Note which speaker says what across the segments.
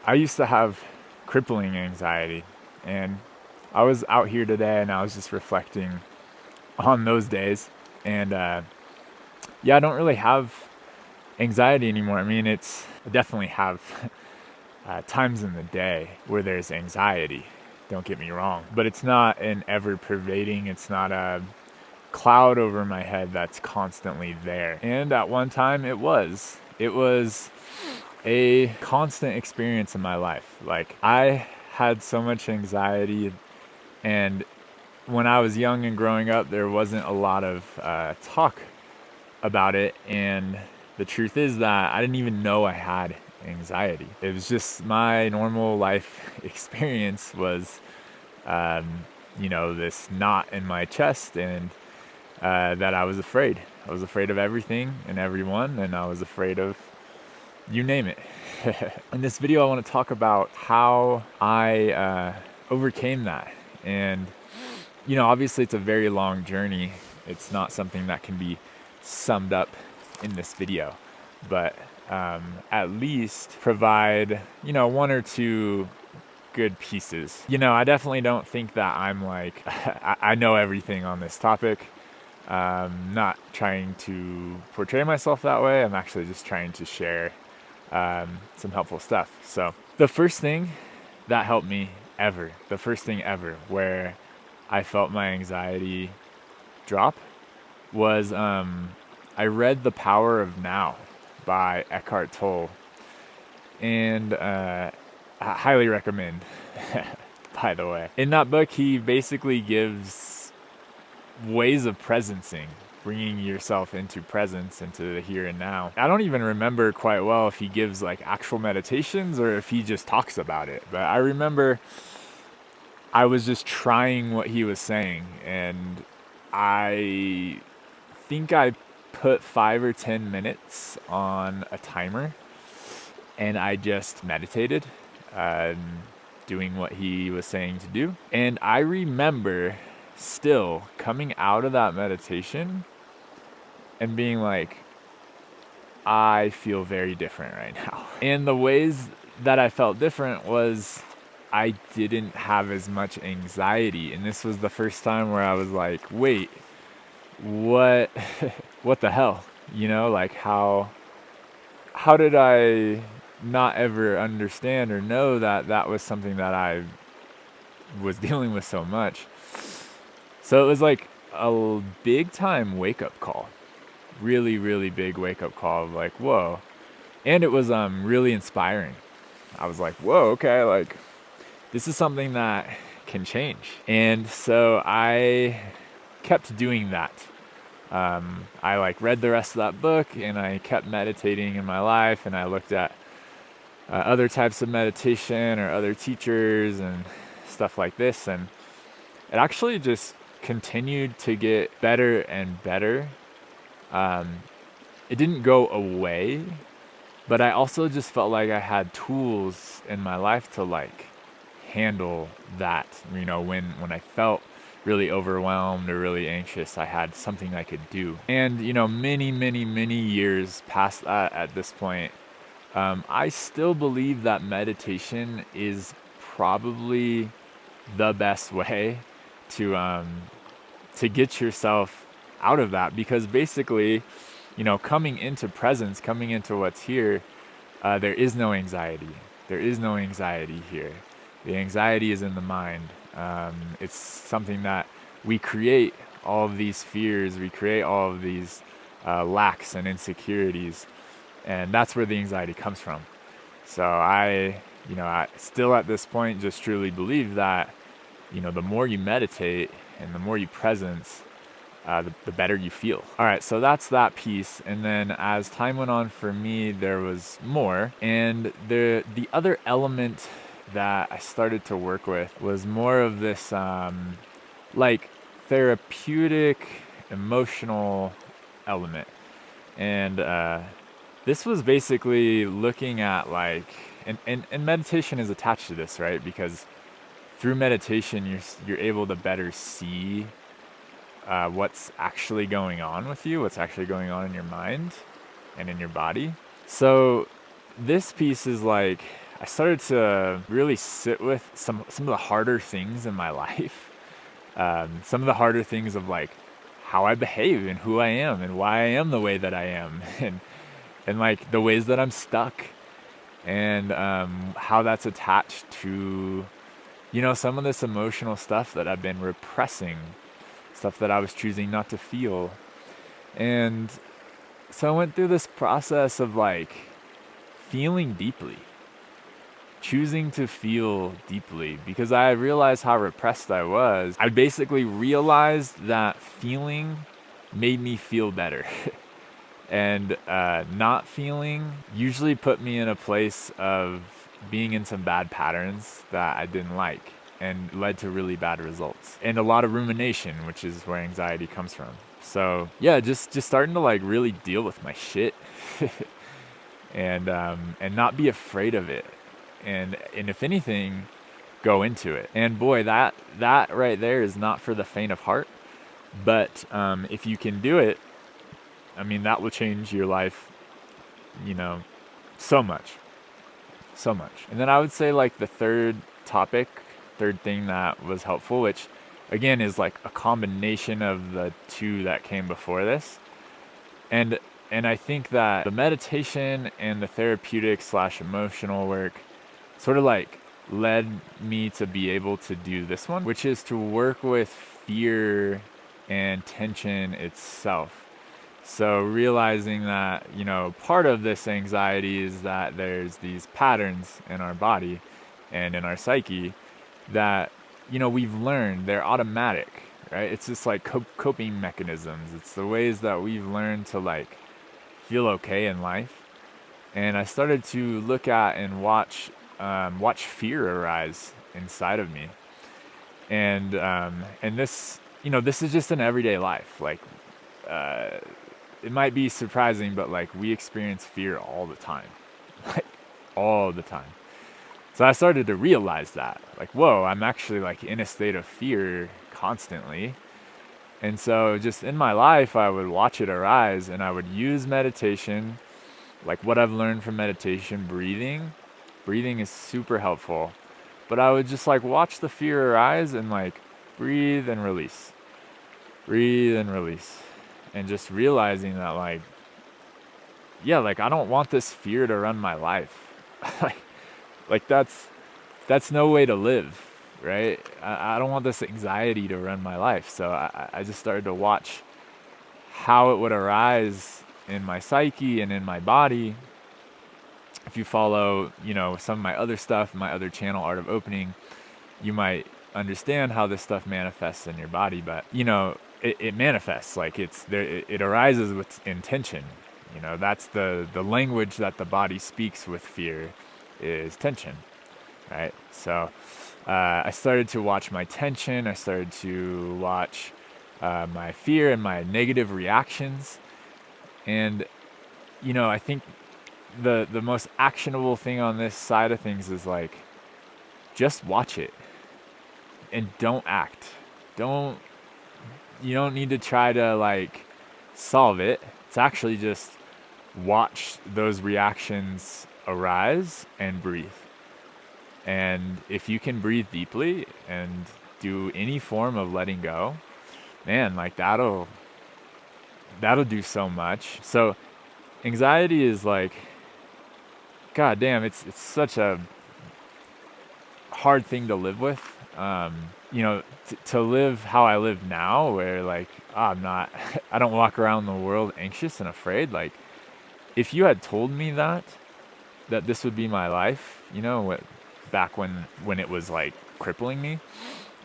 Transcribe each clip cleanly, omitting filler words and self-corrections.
Speaker 1: I used to have crippling anxiety, and I was out here today and I was just reflecting on those days. And yeah, I don't really have anxiety anymore. I mean, I definitely have times in the day where there's anxiety. Don't get me wrong, but it's not an ever pervading, it's not a cloud over my head that's constantly there. And at one time it was. It was a constant experience in my life. Like, I had so much anxiety, and when I was young and growing up, there wasn't a lot of talk about it. And the truth is that I didn't even know I had anxiety. It was just my normal life experience was, this knot in my chest, and that I was afraid. I was afraid of everything and everyone, and I was afraid of you name it. In this video, I want to talk about how I overcame that. And, obviously it's a very long journey. It's not something that can be summed up in this video, but at least provide, one or two good pieces. I definitely don't think that I'm like, I know everything on this topic. Not trying to portray myself that way. I'm actually just trying to share some helpful stuff. So the first thing that helped me the first thing ever where I felt my anxiety drop was I read The Power of Now by Eckhart Tolle. And I highly recommend, by the way. In that book, he basically gives ways of presencing, bringing yourself into presence, into the here and now. I don't even remember quite well if he gives like actual meditations or if he just talks about it. But I remember I was just trying what he was saying, and I think I put 5 or 10 minutes on a timer, and I just meditated, doing what he was saying to do. And I remember still coming out of that meditation and being like, I feel very different right now. And the ways that I felt different was I didn't have as much anxiety. And this was the first time where I was like, wait, what what the hell? Like, how did I not ever understand or know that that was something that I was dealing with so much? So it was like a big time wake up call. Really, really big wake up call of like, whoa. And it was really inspiring. I was like, whoa, okay, like this is something that can change. And so I kept doing that. I like read the rest of that book, and I kept meditating in my life, and I looked at other types of meditation or other teachers and stuff like this, and it actually just continued to get better and better. It didn't go away, but I also just felt like I had tools in my life to like handle that. When I felt really overwhelmed or really anxious, I had something I could do. And many, many, many years past that, at this point, I still believe that meditation is probably the best way to get yourself out of that, because basically, coming into presence, coming into what's here, there is no anxiety. There is no anxiety here. The anxiety is in the mind. It's something that we create all of these fears, we create all of these lacks and insecurities, and that's where the anxiety comes from. So I still at this point just truly believe that, the more you meditate and the more you presence, the better you feel. All right, so that's that piece. And then as time went on for me, there was more. And the other element that I started to work with was more of this like therapeutic, emotional element. And this was basically looking at like, and meditation is attached to this, right? Because through meditation, you're able to better see what's actually going on with you, what's actually going on in your mind and in your body. So this piece is like, I started to really sit with some of the harder things in my life. Some of the harder things of like how I behave and who I am and why I am the way that I am, and like the ways that I'm stuck, and how that's attached to, you know, some of this emotional stuff that I've been repressing, stuff that I was choosing not to feel. And so I went through this process of like feeling deeply, choosing to feel deeply, because I realized how repressed I was. I basically realized that feeling made me feel better. And not feeling usually put me in a place of being in some bad patterns that I didn't like, and led to really bad results and a lot of rumination, which is where anxiety comes from. So yeah, just starting to like really deal with my shit, and not be afraid of it, and if anything, go into it. And boy, that right there is not for the faint of heart. But if you can do it, I mean, that will change your life, you know, so much. So much. And then I would say like the third thing that was helpful, which again is like a combination of the two that came before this. And I think that the meditation and the therapeutic / emotional work sort of like led me to be able to do this one, which is to work with fear and tension itself. So realizing that, you know, part of this anxiety is that there's these patterns in our body and in our psyche that, you know, we've learned they're automatic, right? It's just like coping mechanisms. It's the ways that we've learned to like feel okay in life. And I started to look at and watch fear arise inside of me. And this, you know, this is just an everyday life. Like, it might be surprising, but like we experience fear all the time, like all the time. So I started to realize that, like, whoa, I'm actually like in a state of fear constantly. And so just in my life, I would watch it arise, and I would use meditation, like what I've learned from meditation, breathing. Breathing is super helpful, but I would just like watch the fear arise and like breathe and release, breathe and release. And just realizing that like, yeah, like I don't want this fear to run my life. like that's no way to live, right? I don't want this anxiety to run my life. So I just started to watch how it would arise in my psyche and in my body. If you follow, you know, some of my other stuff, my other channel, Art of Opening, you might understand how this stuff manifests in your body. But, you know, it manifests, like it's there, it arises with intention. You know, that's the language that the body speaks with fear is tension, right? So I started to watch my tension. I started to watch my fear and my negative reactions. And, you know, I think the most actionable thing on this side of things is like, just watch it and don't act. You don't need to try to like solve it. It's actually just watch those reactions arise and breathe. And if you can breathe deeply and do any form of letting go, man, like that'll do so much. So anxiety is like, God damn, it's such a hard thing to live with. You know, to live how I live now, where like, I don't walk around the world anxious and afraid. Like, if you had told me that this would be my life, you know, back when it was like crippling me,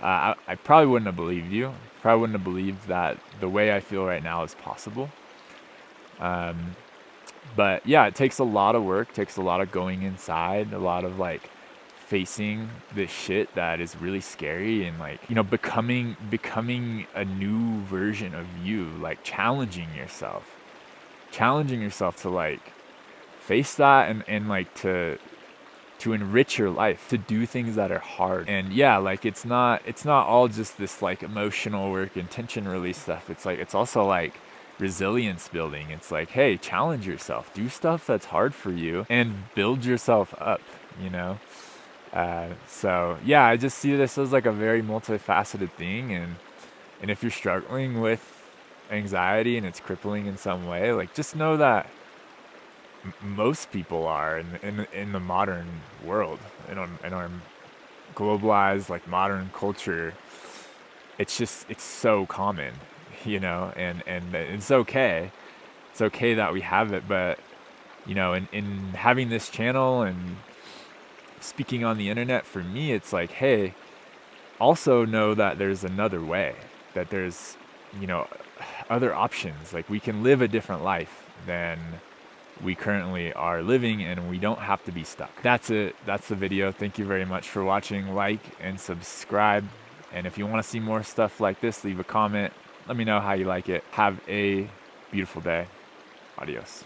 Speaker 1: I probably wouldn't have believed you. Probably wouldn't have believed that the way I feel right now is possible. But yeah, it takes a lot of work, takes a lot of going inside, a lot of like facing this shit that is really scary, and like, you know, becoming a new version of you, like challenging yourself to like face that and like to enrich your life, to do things that are hard. And yeah, like it's not all just this like emotional work and tension release stuff. It's like, it's also like resilience building. It's like, hey, challenge yourself, do stuff that's hard for you and build yourself up. you know? So yeah, I just see this as like a very multifaceted thing, and if you're struggling with anxiety and it's crippling in some way, like just know that most people are in the modern world, in our globalized like modern culture. It's so common, and it's okay. It's okay that we have it, but in having this channel and speaking on the internet, for me, it's like, hey, also know that there's another way, that there's, you know, other options. Like we can live a different life than we currently are living, and we don't have to be stuck. That's it. That's the video. Thank you very much for watching. Like and subscribe. And if you want to see more stuff like this, leave a comment. Let me know how you like it. Have a beautiful day. Adios.